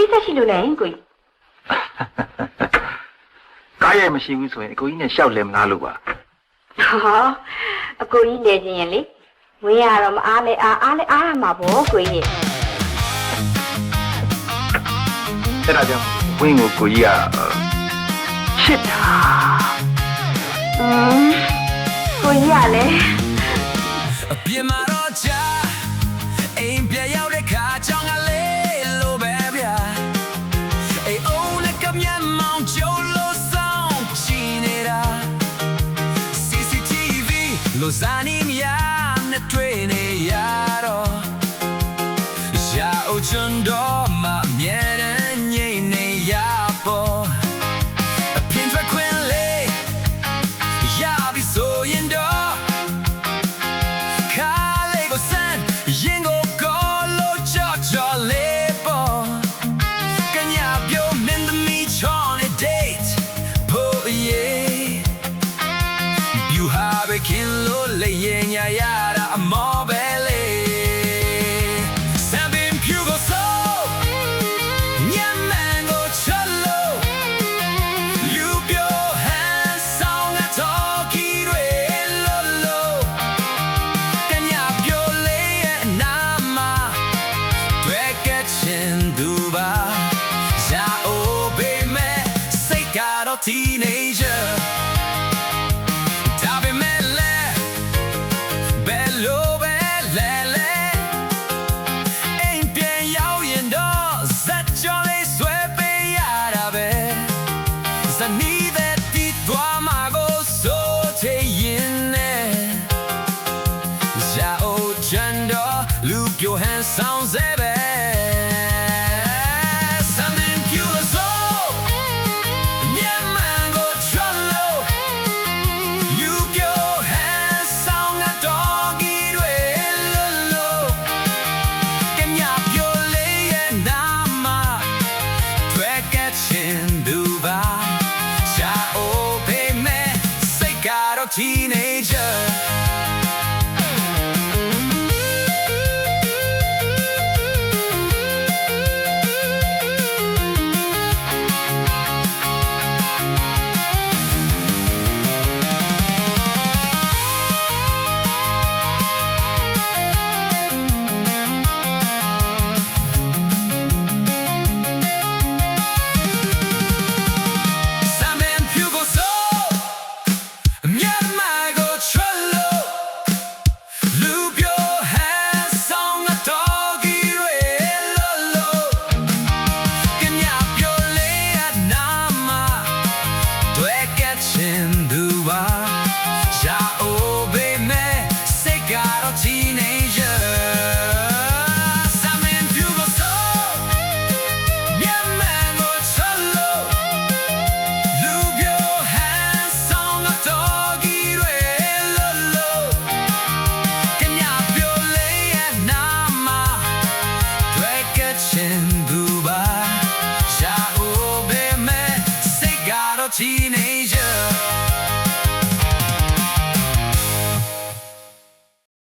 ကိစ္စရှိလို့လဲကိုကြီးကားရိုက်မရှိဘူးဆိုရင်အကိုကြီးနဲ့ရှောက်လဲမလားလို့ပါဟောအကိုကြီးနေခြင်းရင်လေဝင်းရတော့မအားလဲအားလဲအားရမှာပေါ့ကိုကြီးအဲ့ဒါကြောင့်ဝင်းကိုကြီးကချစ်တာကိုကြီးကလည်းအပြင်းမှာတော့ချာအိမ်ပြရောက်တဲ့ခါကြောင့်ကလေးလိုပဲဗျာအိမ်အုံးနဲ့ကမျက်မှောင်ကျိုးလို့ဆောင်ချင်နေတာ CCTV လိုဇာနီမယာနဲ့တွေ့နေရတော့ရာအိုချွန်တော့မမြဲတဲ့ငိမ့်နေရပေါ်အပြင်းထွက်ခွင့်လေးရပြီဆိုရင်တော့ခင်လို့လေရင်ညာရတာအမောပဲလေစံပင်ဖြူကိုဆိုညမန်ကိုချလို့လူပြောဟန်ဆောင်တဲ့တော်ကီတွေလို့ကညာပြောလေးရဲ့နာမတွေ့ခဲ့ချင်သူပါဇာအိုဘေးမဲ့စိတ်ကတော့ teenager Your hands sounds heavy